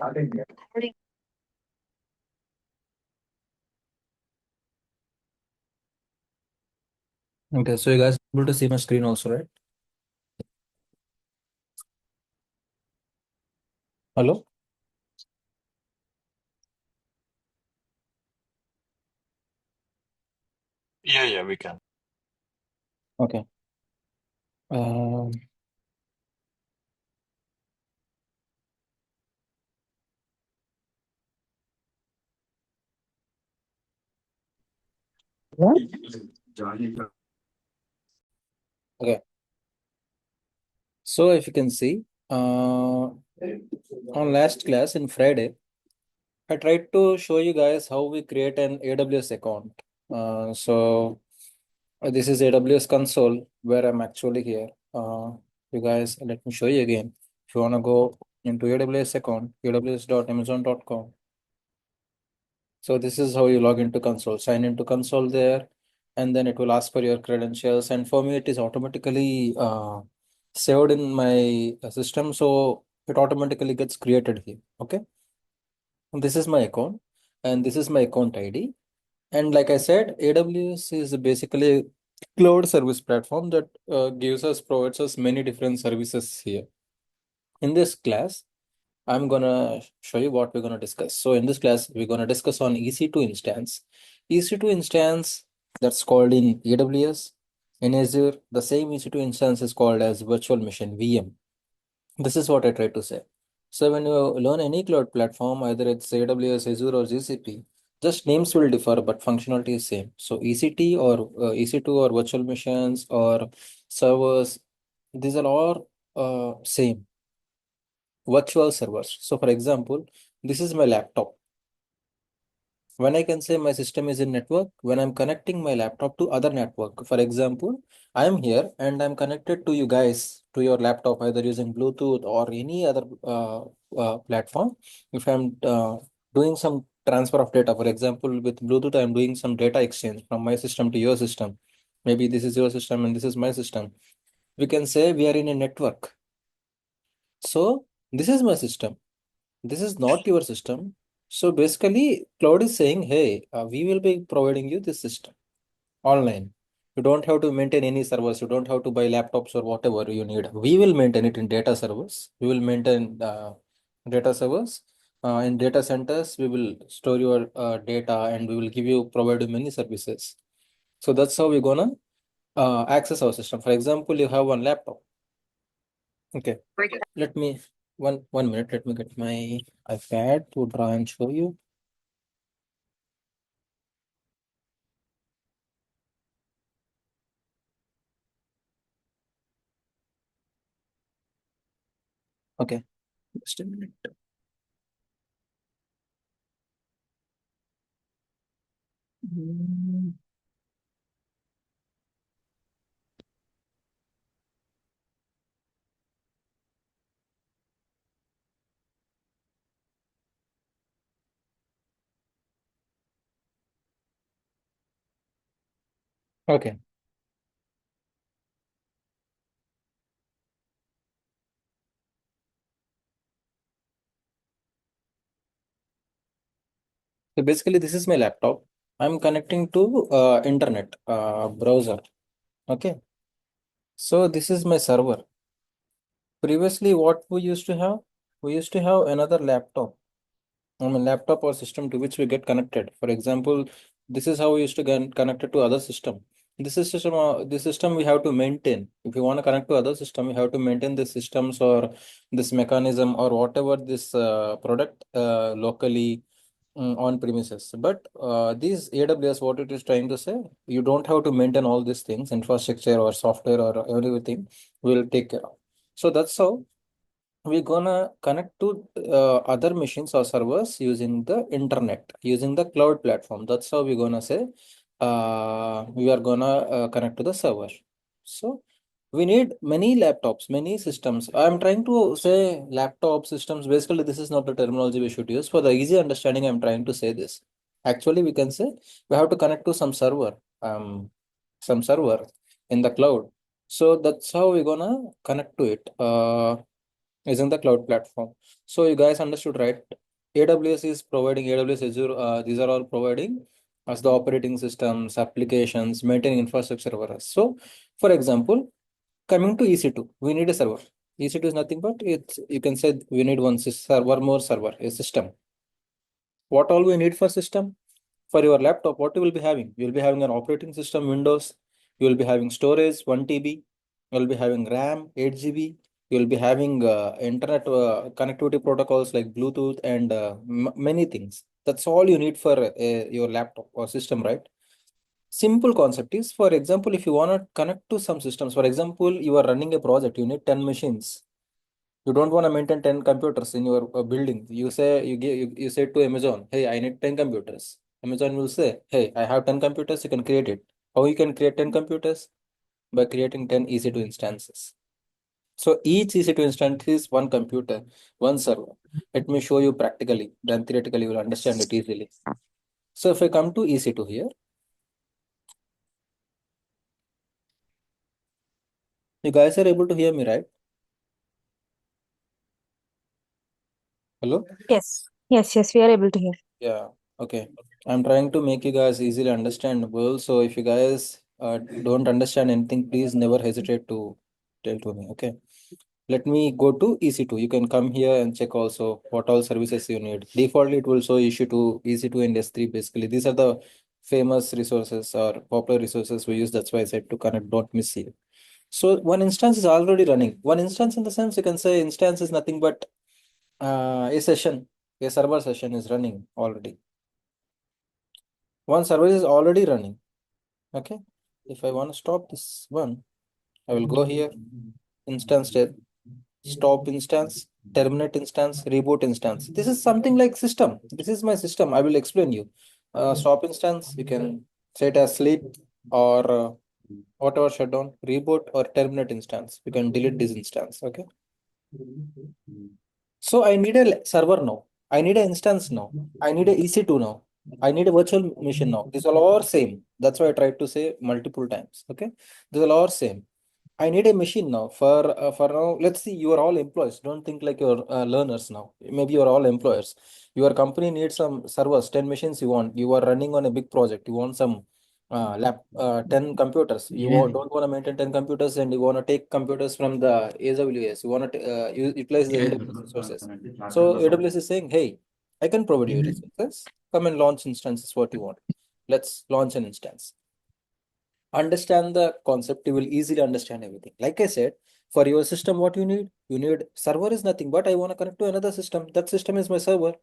Okay, so you guys able to see my screen also, right? Hello? Yeah, yeah, we can. Okay. Um, okay. So if you can see, on last class in Friday, I tried to show you guys how we create an AWS account. This is AWS console where I'm actually here. You guys, let me show you again. If you want to go into AWS account, aws.amazon.com. So this is how you log into console. Sign into console there, and then it will ask for your credentials. And for me, it is automatically saved in my system, so it automatically gets created here. Okay, and this is my account, and this is my account ID. And like I said, AWS is basically a cloud service platform that provides us many different services here. In this class, I'm gonna show you what we're gonna discuss. So in this class, we're gonna discuss on EC2 instance. EC2 instance that's called in AWS. In Azure, the same EC2 instance is called as virtual machine VM. This is what I try to say. So when you learn any cloud platform, either it's AWS, Azure, or GCP, just names will differ, but functionality is same. So ECT or EC2 or virtual machines or servers, these are all same virtual servers. So for example, this is my laptop. When I can say my system is in network, when I'm connecting my laptop to other network. For example, I'm here and I'm connected to you guys to your laptop either using Bluetooth or any other platform. If I'm doing some transfer of data, for example, with Bluetooth, I'm doing some data exchange from my system to your system. Maybe this is your system and this is my system. We can say we are in a network. So this is my system. This is not your system. So basically, cloud is saying, hey, we will be providing you this system online. You don't have to maintain any servers. You don't have to buy laptops or whatever you need. We will maintain it in data servers. We will maintain data servers. In data centers, we will store your data and we will provide you many services. So that's how we're gonna access our system. For example, you have one laptop. Okay. Let me one minute. Let me get my iPad to draw and show you. Okay, just a minute. Mm, Okay, so basically this is my laptop. I'm connecting to internet browser. Okay, so this is my server. Previously, what we used to have? We used to have another laptop. On a laptop or system to which we get connected. For example, this is how we used to get connected to other system. This system we have to maintain. If you want to connect to other system, you have to maintain the systems or this mechanism or whatever this product locally on premises. But these AWS, what it is trying to say, you don't have to maintain all these things, infrastructure or software or everything. Will take care of. So that's how we're gonna connect to other machines or servers using the internet, using the cloud platform. That's how we're gonna say we are gonna connect to the server. So we need many laptops, many systems. I'm trying to say laptop systems. Basically, this is not the terminology we should use. For the easy understanding, I'm trying to say this. Actually, we can say we have to connect to some server in the cloud. So that's how we're gonna connect to it. is in the cloud platform. So you guys understood, right? AWS is providing, AWS Azure, these are all providing as the operating systems, applications, maintaining infrastructure for us. So, for example, coming to EC2, we need a server. EC2 is nothing but it's, you can say we need one server, more server, a system. What all we need for system? For your laptop, what you will be having? You will be having an operating system, Windows. You will be having storage, 1 TB. You will be having RAM, 8 GB. You will be having internet connectivity protocols like Bluetooth and many things. That's all you need for your laptop or system, right? Simple concept is, for example, if you want to connect to some systems, for example, you are running a project, you need 10 machines. You don't want to maintain 10 computers in your building. You say you say to Amazon, hey, I need 10 computers. Amazon will say, hey, I have 10 computers, you can create it. How you can create 10 computers? By creating 10 EC2 instances. So each EC2 instance is one computer, one server. Let me show you practically, then theoretically you will understand it easily. So if I come to EC2 here, you guys are able to hear me, right? Hello? Yes, yes, yes, we are able to hear. Yeah, okay. I'm trying to make you guys easily understandable. So if you guys don't understand anything, please never hesitate to tell to me. Okay. Let me go to EC2. You can come here and check also what all services you need. Defaultly, it will show EC2, EC2 and S3 basically. These are the famous resources or popular resources we use. That's why I said to connect, don't miss here. So one instance is already running. One instance in the sense you can say instance is nothing but a session, a server session is running already. One service is already running. Okay. If I want to stop this one, I will go here, instance, stop instance, terminate instance, reboot instance. This is something like system. This is my system. I will explain you. Stop instance, you can set as sleep or whatever shutdown, reboot or terminate instance. You can delete this instance. Okay. So I need a server now. I need an instance now. I need a EC2 now. I need a virtual machine now. These are all same. That's why I tried to say multiple times. Okay. These are all same. I need a machine now. For now, let's see. You are all employees. Don't think like you're learners now. Maybe you are all employers. Your company needs some servers, 10 machines you want. You are running on a big project. You want some 10 computers. Don't want to maintain 10 computers and you want to take computers from the AWS. You want to utilize the AWS resources. So AWS is saying, hey, I can provide you resources. Come and launch instances what you want. Let's launch an instance. Understand the concept, you will easily understand everything. Like I said, for your system, what you need server is nothing but I want to connect to another system. That system is my server.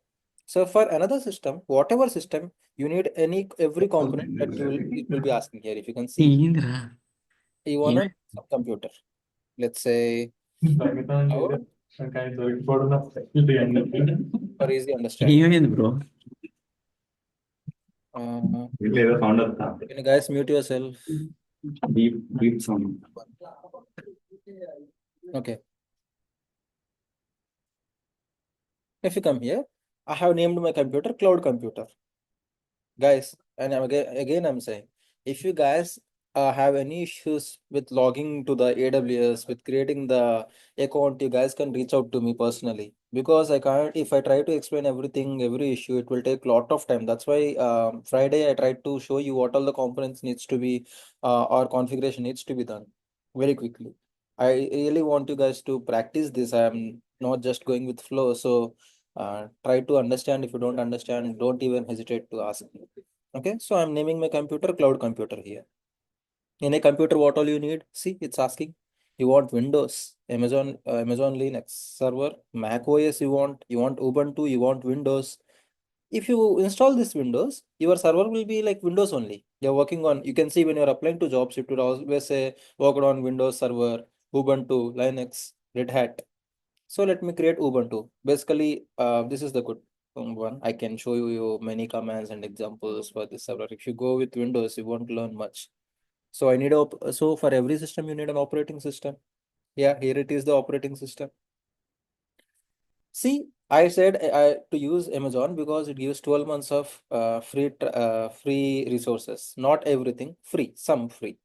So for another system, whatever system, you need every component that you will it will be asking here. If you can see, ఏందిరా you want ఏమ- to some computer. Let's say cloud for easy understanding. ఏమైంది bro Uh, ఏదో sound వస్తా can you guys mute yourself? Deep deep sound Okay. If you come here, I have named my computer cloud computer. Guys, and again I'm saying, if you guys have any issues with logging to the AWS, with creating the account, you guys can reach out to me personally because I can't. If I try to explain everything, every issue, it will take a lot of time. That's why Friday I tried to show you what all the components needs to be or configuration needs to be done very quickly. I really want you guys to practice this. I am not just going with flow. So try to understand. If you don't understand, don't even hesitate to ask me. Okay, so I'm naming my computer cloud computer here. In a computer, what all you need? See, it's asking. You want Windows, Amazon Linux server, Mac OS. You want Ubuntu. You want Windows. If you install this Windows, your server will be like Windows only. You're working on. You can see when you're applying to jobs, it will always say worked on Windows server, Ubuntu, Linux, Red Hat. So let me create Ubuntu. Basically, this is the good one. I can show you many commands and examples for this server. If you go with Windows, you won't learn much. So I need so for every system you need an operating system. Yeah, here it is the operating system. See, I said to use Amazon because it gives 12 months of free resources. Not everything free, some free.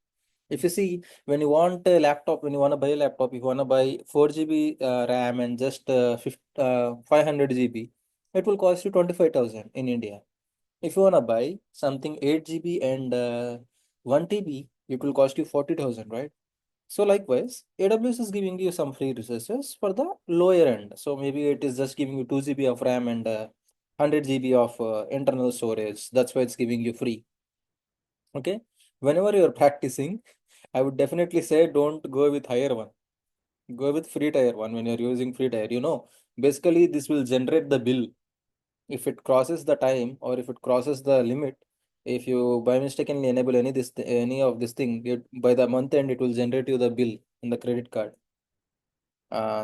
If you see, when you want a laptop, when you want to buy a laptop, if you want to buy 4 GB RAM and just 500 GB, it will cost you 25,000 in India. If you want to buy something 8 GB and 1 TB, it will cost you 40,000, right? So likewise, AWS is giving you some free resources for the lower end. So maybe it is just giving you 2 GB of RAM and 100 GB of internal storage. That's why it's giving you free. Okay. Whenever you're practicing, I would definitely say don't go with higher one. Go with free tier one when you're using free tier. Basically this will generate the bill. If it crosses the time or if it crosses the limit, if you by mistakenly enable any of this thing, by the month end it will generate you the bill in the credit card.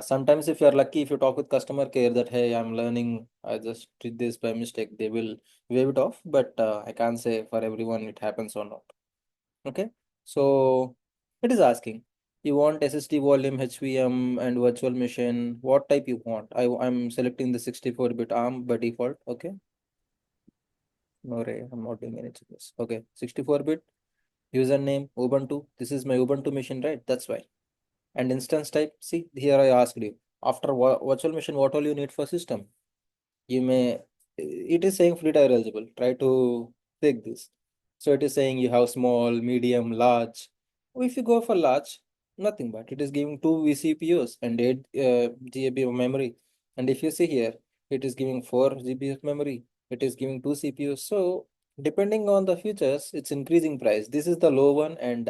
Sometimes if you're lucky, if you talk with customer care that hey, I'm learning, I just did this by mistake, they will waive it off. But I can't say for everyone it happens or not. Okay, so it is asking you want SSD volume, HVM, and virtual machine. What type you want? I'm selecting the 64-bit ARM by default. Okay, no Ray, I'm not doing any changes. Okay, 64-bit username Ubuntu. This is my Ubuntu machine, right? That's why. And instance type. See here I asked you after virtual machine, what all you need for system. You may It is saying free tier eligible. Try to take this. So it is saying you have small, medium, large. If you go for large, nothing but it is giving 2 vCPUs and 8 GB of memory. And if you see here, it is giving 4 GB of memory. It is giving 2 CPUs. So depending on the features, it's increasing price. This is the low one and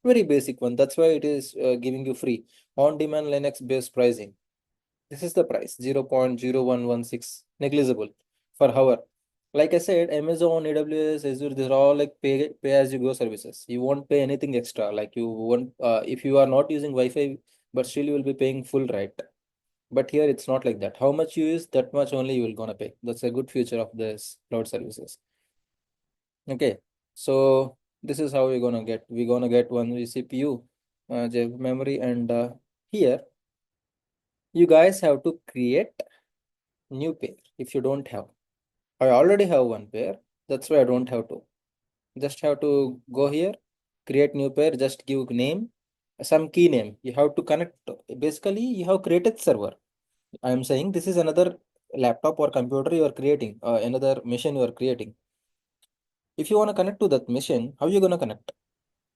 very basic one. That's why it is giving you free on-demand Linux based pricing. This is the price 0.0116 negligible per hour. Like I said, Amazon, AWS, Azure, these are all like pay as you go services. You won't pay anything extra. Like you won't if you are not using Wi-Fi, but still you will be paying full, right? But here it's not like that. How much you use, that much only you will gonna pay. That's a good feature of this cloud services. Okay, so this is how we're gonna get one CPU, memory, and here you guys have to create new pair if you don't have. I already have one pair. That's why I don't have to. Just have to go here, create new pair, just give name, some key name. You have to connect. Basically, you have created server. I am saying this is another laptop or computer you are creating, another machine you are creating. If you want to connect to that machine, how you gonna connect?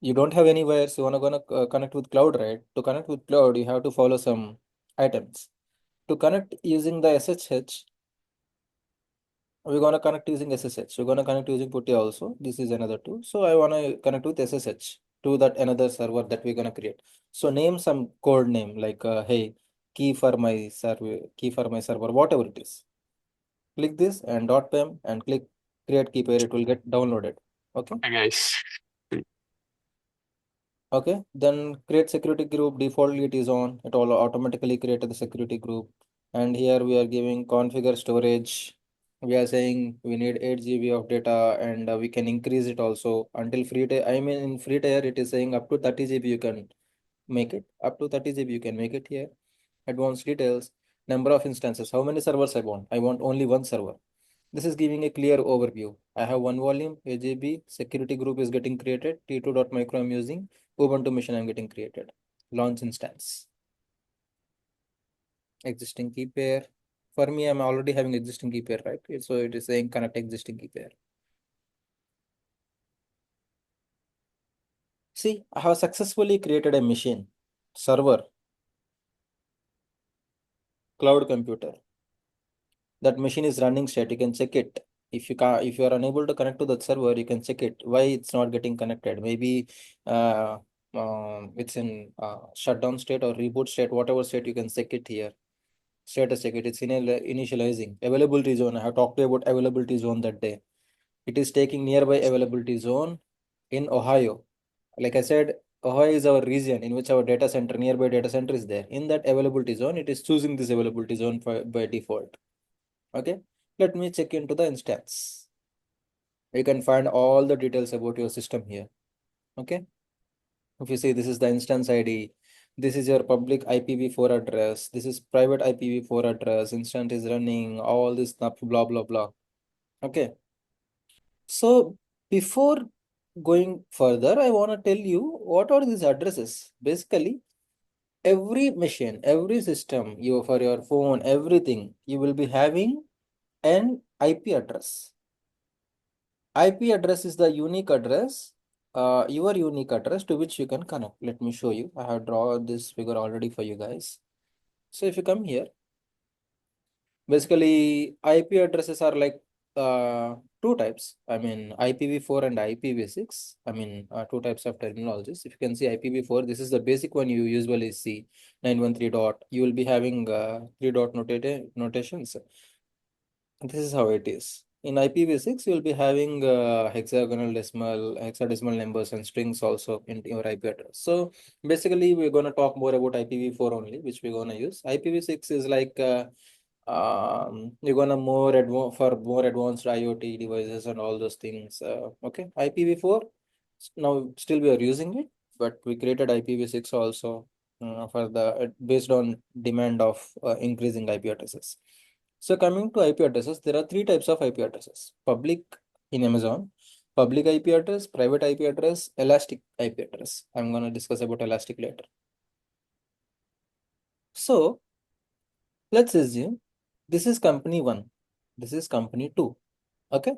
You don't have any wires. You wanna gonna connect with cloud, right? To connect with cloud, you have to follow some items. To connect using the SSH, we're gonna connect using SSH. We're gonna connect using PuTTY also. This is another tool. So I wanna connect with SSH to that another server that we're gonna create. So name some code name like hey, key for my server, whatever it is. Click this and .pem and click create key pair. It will get downloaded. Okay. Hey guys. Okay. Then create security group. Defaultly it is on. It all automatically created the security group. And here we are giving configure storage. We are saying we need 8 GB of data and we can increase it also until free tier. I mean, in free tier, it is saying up to 30 GB you can make it. Up to 30 GB you can make it here. Advanced details, number of instances. How many servers I want? I want only one server. This is giving a clear overview. I have one volume, AJB, security group is getting created, T2.micro I'm using, Ubuntu machine I'm getting created. Launch instance. Existing key pair. For me, I'm already having existing key pair, right? So it is saying connect existing key pair. See, I have successfully created a machine, server, cloud computer. That machine is running state. You can check it. If you are unable to connect to that server, you can check it. Why it's not getting connected? Maybe it's in shutdown state or reboot state, whatever state you can check it here. Status check it. It's in initializing. Availability zone. I have talked to you about availability zone that day. It is taking nearby availability zone in Ohio. Like I said, Ohio is our region in which our nearby data center is there. In that availability zone, it is choosing this availability zone by default. Okay, let me check into the instance. You can find all the details about your system here. Okay, if you see this is the instance ID, this is your public IPv4 address, this is private IPv4 address, instance is running, all this stuff, blah blah blah. Okay, so before going further, I want to tell you what are these addresses. Basically, every machine, every system, you for your phone, everything, you will be having an IP address. IP address is the unique address, your unique address to which you can connect. Let me show you. I have drawn this figure already for you guys. So if you come here, basically IP addresses are like two types. I mean IPv4 and IPv6. I mean two types of terminologies. If you can see IPv4, this is the basic one you usually see 913 dot. You will be having three dot notations. This is how it is. In IPv6, you will be having hexadecimal numbers and strings also in your IP address. So basically, we're going to talk more about IPv4 only, which we're going to use. IPv6 is like you're gonna for more advanced IoT devices and all those things. Okay, IPv4 now still we are using it, but we created IPv6 also for the based on demand of increasing IP addresses. So coming to IP addresses, there are three types of IP addresses: public in Amazon, public IP address, private IP address, elastic IP address. I'm gonna discuss about elastic later. So let's assume this is company one, this is company two. Okay,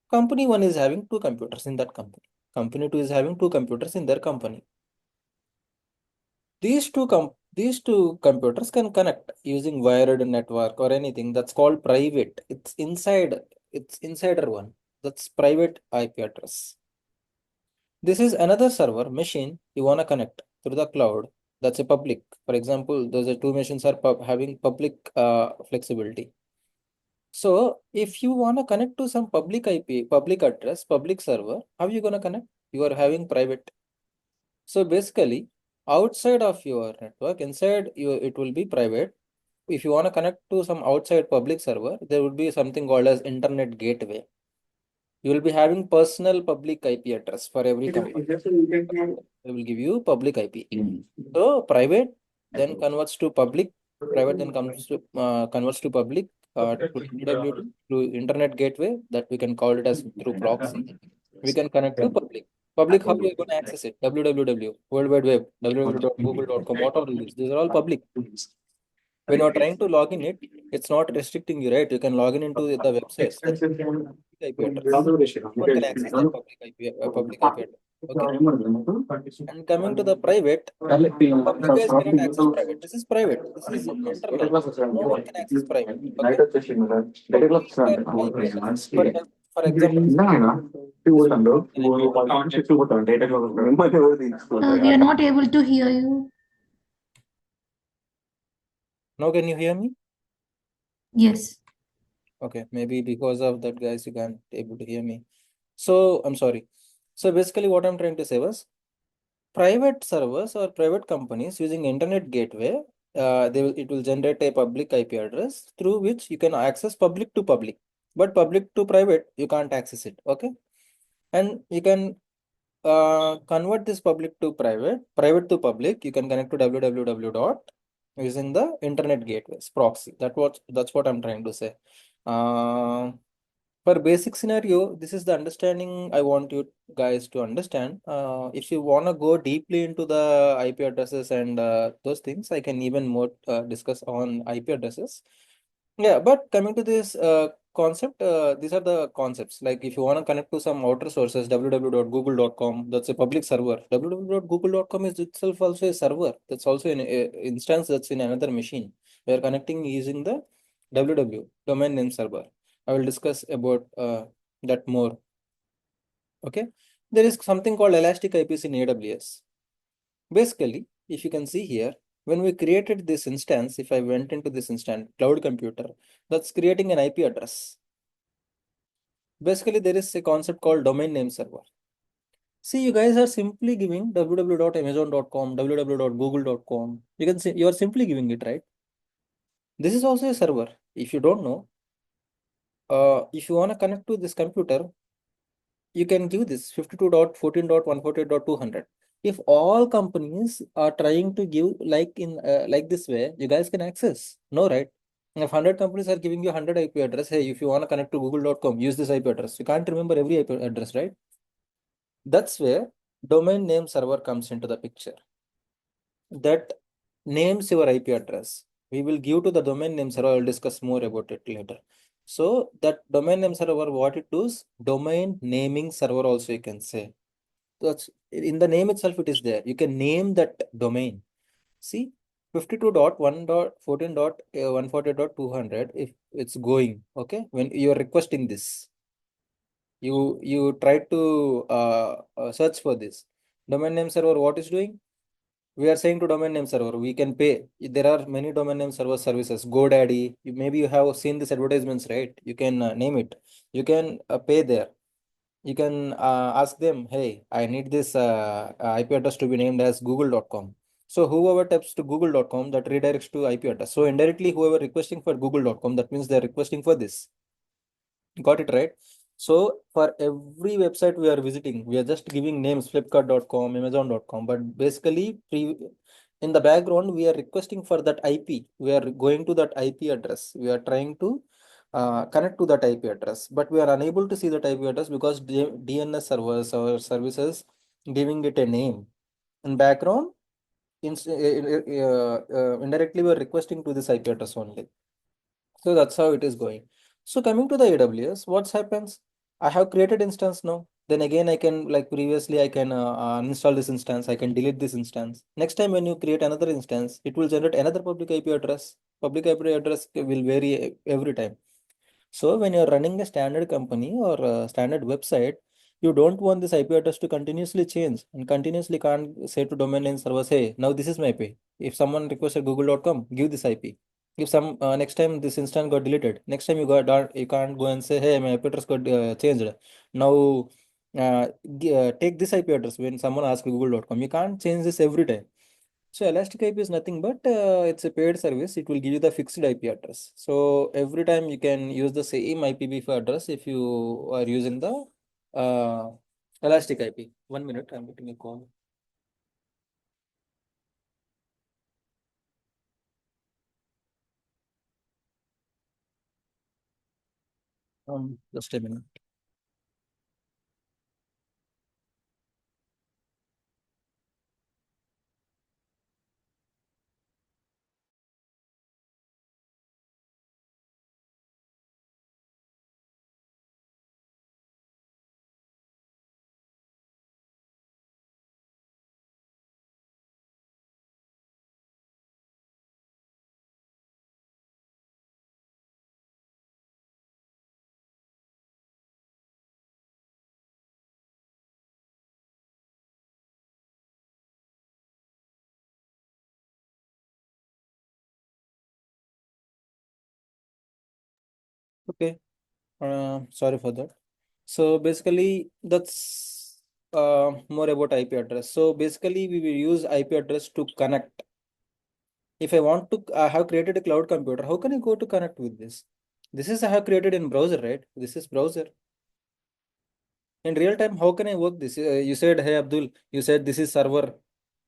company one is having two computers in that company. Company two is having two computers in their company. These two computers can connect using wired network or anything that's called private. It's insider one. That's private IP address. This is another server machine you wanna connect through the cloud. That's a public. For example, those are two machines are having public flexibility. So if you wanna connect to some public IP, public address, public server, how you gonna connect? You are having private. So basically, outside of your network, inside you it will be private. If you want to connect to some outside public server, there would be something called as internet gateway. You will be having personal public IP address for every company. They will give you public IP. So private then converts to public. Private then comes to converts to public to WWW through internet gateway that we can call it as through proxy. We can connect to public. Public, how you are going to access it? www, World Wide Web, www.google.com, what are these? These are all public. When you're trying to log in it, it's not restricting you, right? You can log in into the websites. That's public IP address. One can access that public IP address. Okay. And coming to the private, public guys cannot access private. This is private. This is internal. No one can access private. Okay. Public IP addresses. For example, We are not able to hear you. now can you hear me? Yes. Okay, maybe because of that, guys, you can't able to hear me. So I'm sorry. So basically, what I'm trying to say was, private servers or private companies using internet gateway, it will generate a public IP address through which you can access public to public, but public to private you can't access it. Okay, and you can convert this public to private, private to public. You can connect to www dot using the internet gateways proxy. That's what I'm trying to say. Uh, for basic scenario, this is the understanding I want you guys to understand. If you want to go deeply into the IP addresses and those things, I can even more discuss on IP addresses. Yeah, but coming to this concept, these are the concepts. Like if you want to connect to some outer sources, www.google.com, that's a public server. www.google.com is itself also a server. That's also an instance that's in another machine. We are connecting using the www domain name server. I will discuss about that more. Okay, there is something called elastic IPs in AWS. Basically, if you can see here, when we created this instance, if I went into this instance, cloud computer, that's creating an IP address. Basically, there is a concept called domain name server. See, you guys are simply giving www.amazon.com, www.google.com. You can see you are simply giving it, right? This is also a server. If you don't know, if you want to connect to this computer, you can give this 52.14.148.200. If all companies are trying to give like this way, you guys can access. No, right? If 100 companies are giving you 100 IP address, hey, if you want to connect to google.com, use this IP address. You can't remember every IP address, right? That's where domain name server comes into the picture. That names your IP address. We will give to the domain name server. I will discuss more about it later. So that domain name server, what it does, domain naming server also you can say. That's in the name itself, it is there. You can name that domain. See, 52.1.14.140.200, if it's going, okay, when you are requesting this, you try to search for this. Domain name server, what is doing? We are saying to domain name server, we can pay. There are many domain name server services. GoDaddy, maybe you have seen these advertisements, right? You can name it. You can pay there. You can ask them, hey, I need this IP address to be named as google.com. So whoever types to google.com, that redirects to IP address. So indirectly, whoever requesting for google.com, that means they're requesting for this. Got it right? So for every website we are visiting, we are just giving names flipkart.com, amazon.com, but basically in the background, we are requesting for that IP. We are going to that IP address. We are trying to connect to that IP address, but we are unable to see that IP address because DNS servers or services giving it a name. In background, indirectly we are requesting to this IP address only. So that's how it is going. So coming to the AWS, what happens? I have created instance now. Then again, I can, like previously, I can uninstall this instance. I can delete this instance. Next time when you create another instance, it will generate another public IP address. Public IP address will vary every time. So when you're running a standard company or a standard website, you don't want this IP address to continuously change and continuously can't say to domain name servers, hey, now this is my IP. If someone requested google.com, give this IP. If some next time this instance got deleted, next time you can't go and say, hey, my IP address got changed. Now take this IP address when someone asks google.com. You can't change this every time. So Elastic IP is nothing but it's a paid service. It will give you the fixed IP address. So every time you can use the same IPv4 address if you are using the uh, Elastic IP. 1 minute, I'm getting a call. Just a minute. Okay. Sorry for that. So basically, that's more about IP address. So basically, we will use IP address to connect. If I want to, I have created a cloud computer. How can I go to connect with this? This is I have created in browser, right? This is browser. In real time, how can I work this? You said, hey Abdul, you said this is server.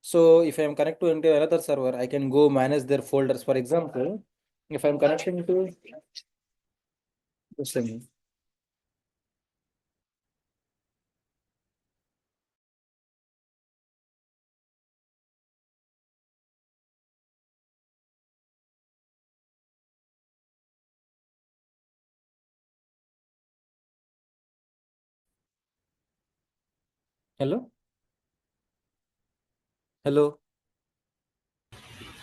So if I'm connected to into another server, I can go manage their folders. For example, if I'm connecting to, just a minute. Hello, hello.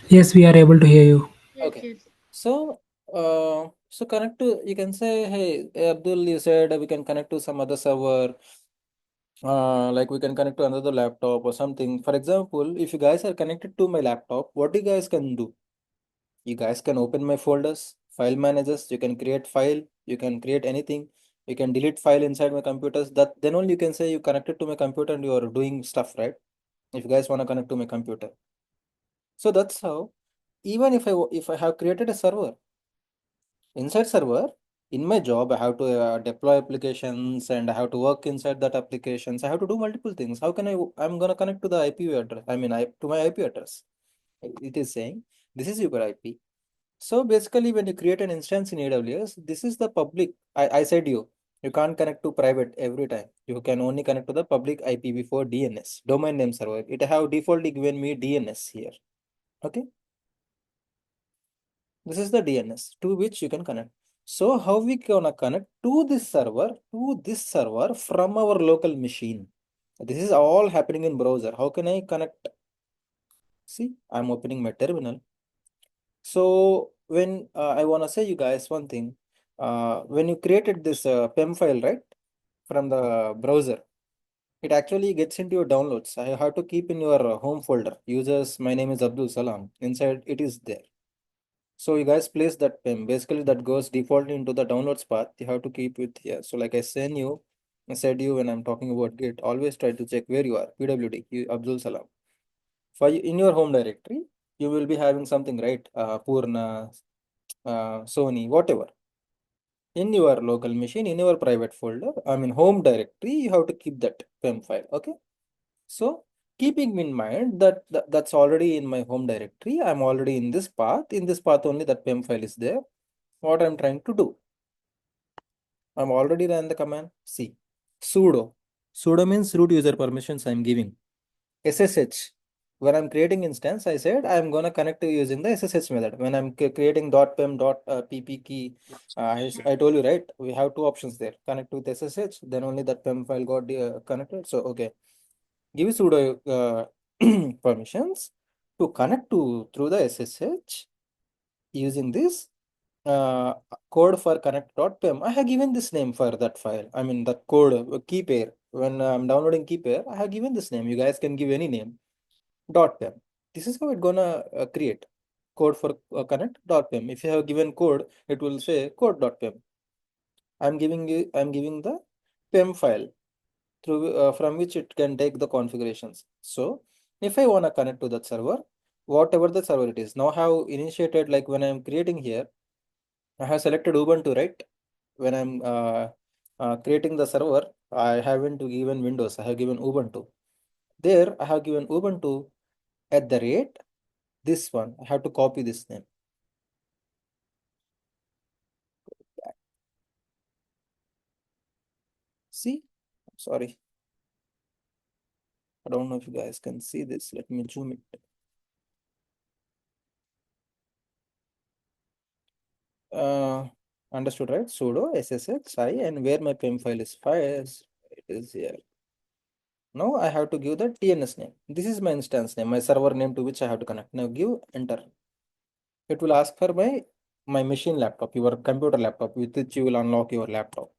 Yes, we are able to hear you. Yes, Okay. yes. So, so connect to, you can say, hey Abdul, you said we can connect to some other server. Like we can connect to another laptop or something. For example, if you guys are connected to my laptop, what you guys can do? You guys can open my folders, file managers, you can create file, you can create anything, you can delete file inside my computers. That then only you can say you connected to my computer and you are doing stuff, right? If you guys want to connect to my computer. So that's how, even if I have created a server, inside server, in my job, I have to deploy applications and I have to work inside that applications. I have to do multiple things. How can I'm gonna connect to the IP address. I mean, to my IP address. It is saying this is your IP. So basically, when you create an instance in AWS, this is the public. I said you. You can't connect to private every time. You can only connect to the public IPv4 DNS, domain name server. It have defaultly given me DNS here. Okay. This is the DNS to which you can connect. So how we gonna connect to this server from our local machine? This is all happening in browser. How can I connect? See, I'm opening my terminal. So when I wanna say you guys one thing, when you created this PEM file, right, from the browser, it actually gets into your downloads. I have to keep in your home folder. Users, my name is Abdul Salam. Inside it is there. So you guys place that PEM. Basically, that goes defaultly into the downloads path. You have to keep it here. So like I said you when I'm talking about Git, always try to check where you are. PWD, you, Abdul Salam. For you, in your home directory, you will be having something, right? Purna, Sony, whatever. In your local machine, in your private folder, I mean home directory, you have to keep that PEM file. Okay. So keeping in mind that that's already in my home directory, I'm already in this path. In this path only that PEM file is there. What I'm trying to do, I'm already ran the command. See, sudo. Sudo means root user permissions I'm giving. SSH. When I'm creating instance, I said I'm gonna connect to using the SSH method. When I'm creating .pem .pp key, I told you right. We have two options there. Connect with SSH, then only that PEM file got connected. So okay, give sudo permissions to connect to through the SSH using this uh, code for connect.pem. I have given this name for that file. I mean the code key pair. When I'm downloading key pair, I have given this name. You guys can give any name. .pem. This is how it's gonna create code for connect.pem. If you have given code, it will say code.pem. I'm giving the pem file through from which it can take the configurations. So if I wanna connect to that server, whatever the server it is, now have initiated like when I'm creating here, I have selected Ubuntu, right? When I'm creating the server, I haven't given Windows. I have given Ubuntu. There, I have given Ubuntu at the rate this one. I have to copy this name. See, sorry. I don't know if you guys can see this. Let me zoom it. Understood, right? Sudo ssh I and where my PEM file is it is here. Now I have to give the DNS name. This is my instance name, my server name to which I have to connect. Now give enter. It will ask for my machine laptop, your computer laptop, with which you will unlock your laptop.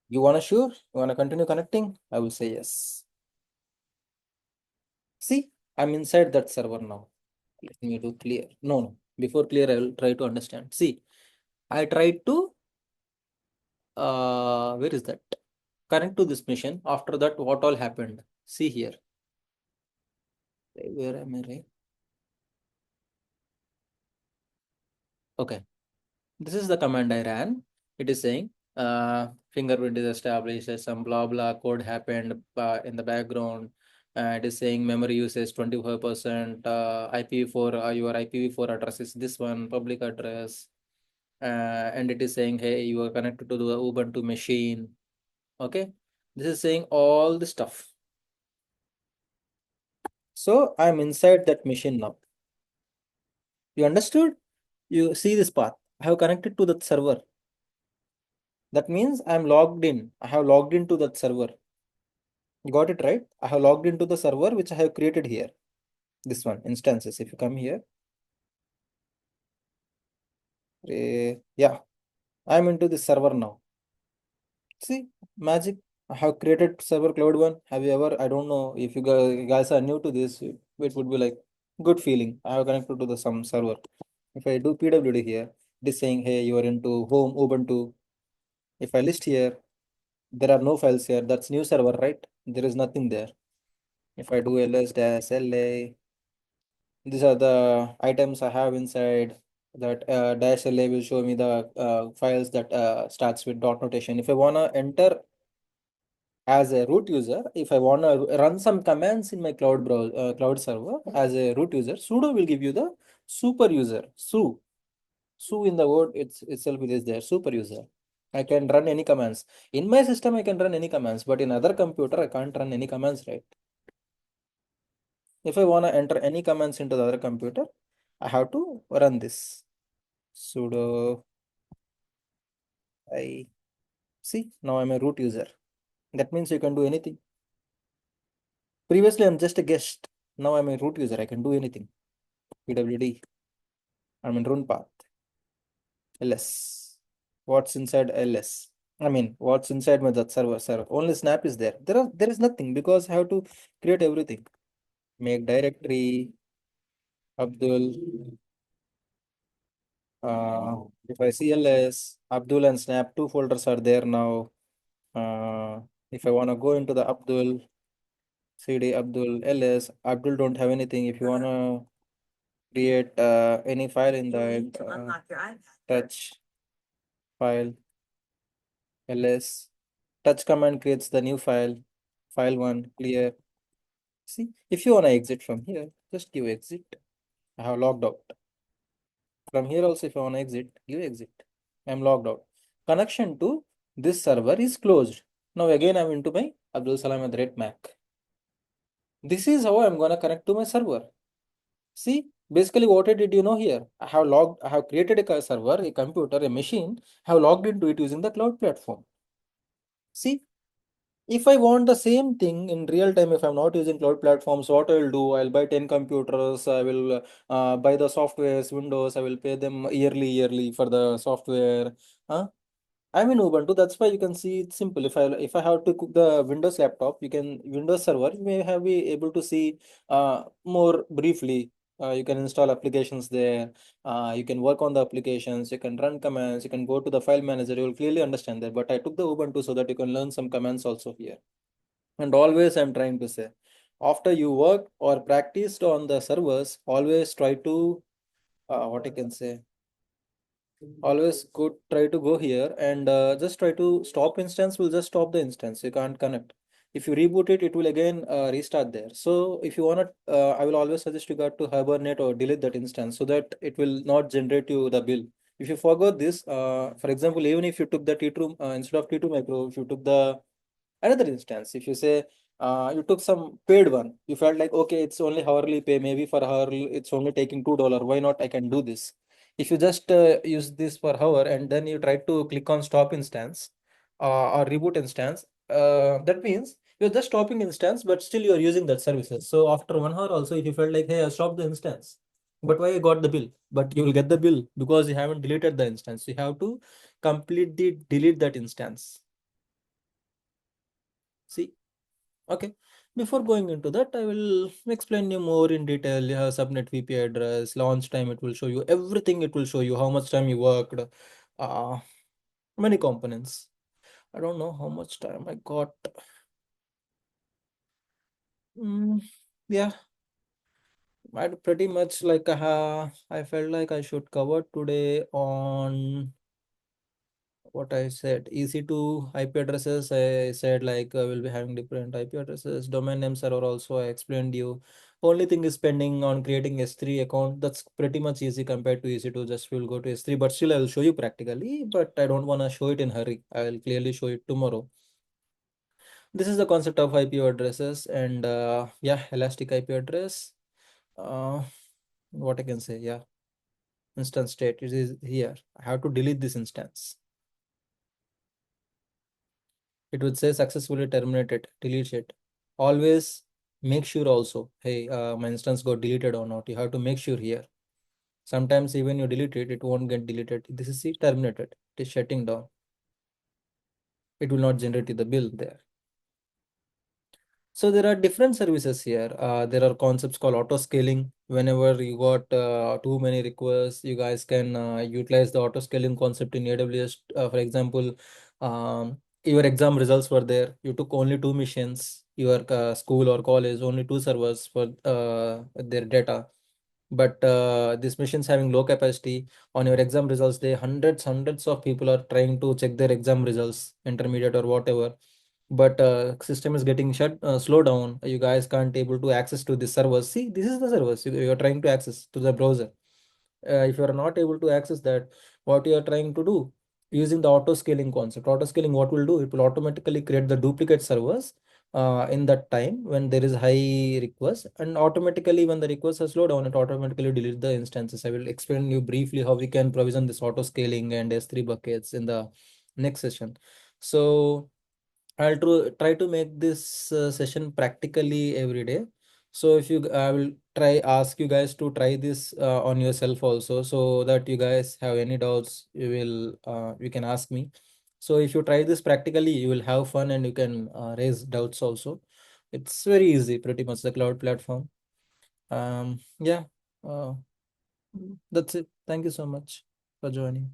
You wanna sure? You wanna continue connecting? I will say yes. See, I'm inside that server now. Let me do clear. No. Before clear, I will try to understand. See, I tried to where is that? Connect to this machine. After that, what all happened? See here. Where am I right? Okay. This is the command I ran. It is saying fingerprint is established, some blah blah code happened in the background. It is saying memory usage 25%, IPv4, your IPv4 address is this one, public address. And it is saying, hey, you are connected to the Ubuntu machine. Okay. This is saying all the stuff. So I'm inside that machine now. You understood? You see this path. I have connected to that server. That means I'm logged in. I have logged into that server. You got it right? I have logged into the server which I have created here. This one, instances. If you come here, yeah, I'm into this server now. See, magic. I have created server cloud one. Have you ever? I don't know if you guys are new to this. It would be like good feeling. I have connected to the some server. If I do PWD here, it is saying, hey, you are into home Ubuntu. If I list here, there are no files here. That's new server, right? There is nothing there. If I do ls-la, these are the items I have inside. That -la will show me the files that starts with dot notation. If I wanna enter as a root user, if I wanna run some commands in my cloud browser, cloud server as a root user, sudo will give you the super user su. Su in the word itself is there, super user. I can run any commands. In my system, I can run any commands, but in other computer, I can't run any commands, right? If I want to enter any commands into the other computer, I have to run this. Sudo I see. Now I'm a root user. That means you can do anything. Previously, I'm just a guest. Now I'm a root user. I can do anything. pwd. I'm in run path. ls. What's inside ls? I mean, what's inside my that server? Only snap is there. There is nothing because I have to create everything. Make directory, Abdul. If I see ls, Abdul and snap, two folders are there now. If I want to go into the Abdul, cd Abdul ls, Abdul don't have anything. If you want to create any file in the touch file ls, touch command creates the new file, file one, clear. See, if you want to exit from here, just give exit. I have logged out. From here also, if I want to exit, give exit. I'm logged out. Connection to this server is closed. Now again, I'm into my Abdul Salam at the rate Mac. This is how I'm gonna connect to my server. See, basically what I did, here, I have created a server, a computer, a machine, have logged into it using the cloud platform. See, if I want the same thing in real time, if I'm not using cloud platforms, what I'll do, I'll buy 10 computers, I will buy the softwares, Windows, I will pay them yearly for the software. Huh? I'm in Ubuntu. That's why you can see it's simple. If I have to cook the Windows laptop, you can Windows server. You may have be able to see more briefly. You can install applications there. You can work on the applications. You can run commands. You can go to the file manager. You will clearly understand that. But I took the Ubuntu so that you can learn some commands also here. And always I'm trying to say, after you work or practiced on the servers, always try to what I can say always try to go here and just try to stop instance will just stop the instance. You can't connect. If you reboot it, it will again restart there. So if you want to I will always suggest you got to hibernate or delete that instance so that it will not generate you the bill. If you forgot this, for example, even if you took the T2 instead of T2 micro, if you took the another instance, if you say you took some paid one, you felt like, okay, it's only hourly pay, maybe for hourly it's only taking $2, why not, I can do this. If you just use this per hour and then you try to click on stop instance or reboot instance, that means you're just stopping instance but still you're using that services. So after 1 hour also, if you felt like, hey, I stopped the instance, but why I got the bill? But you will get the bill because you haven't deleted the instance. You have to completely delete that instance. See, okay. Before going into that, I will explain you more in detail. Subnet VP address, launch time. It will show you everything. It will show you how much time you worked. Uh, Many components. I don't know how much time I got. Mm, yeah, I pretty much like I felt like I should cover today on what I said. EC2 IP addresses. I said like we'll be having different IP addresses. Domain name server also I explained you. Only thing is pending on creating S3 account. That's pretty much easy compared to EC2. Just we'll go to S3, but still I will show you practically. But I don't want to show it in hurry. I will clearly show it tomorrow. This is the concept of IP addresses and yeah, elastic IP address. What I can say, yeah, instance state. It is here. I have to delete this instance. It would say successfully terminated, delete it. Always make sure also, hey, my instance got deleted or not. You have to make sure here. Sometimes even you delete it, it won't get deleted. This is see, terminated. It is shutting down. It will not generate the bill there. So there are different services here. There are concepts called auto scaling. Whenever you got too many requests, you guys can utilize the auto scaling concept in AWS. For example, your exam results were there. You took only two missions. Your school or college only two servers for their data. But this machines having low capacity. On your exam results day, hundreds of people are trying to check their exam results, intermediate or whatever, but system is getting slow down. You guys can't able to access to the servers. See, this is the servers you are trying to access to the browser. if you are not able to access that, what you are trying to do using the auto scaling concept. Auto scaling, what will do, it will automatically create the duplicate servers in that time when there is high request, and automatically when the requests are slow down, it automatically delete the instances. I will explain you briefly how we can provision this auto scaling and S3 buckets in the next session. So I'll try to make this session practically every day. So if you, I will try ask you guys to try this on yourself also, so that you guys have any doubts, you can ask me. So if you try this practically, you will have fun and you can raise doubts also. It's very easy, pretty much the cloud platform. Yeah, that's it. Thank you so much for joining.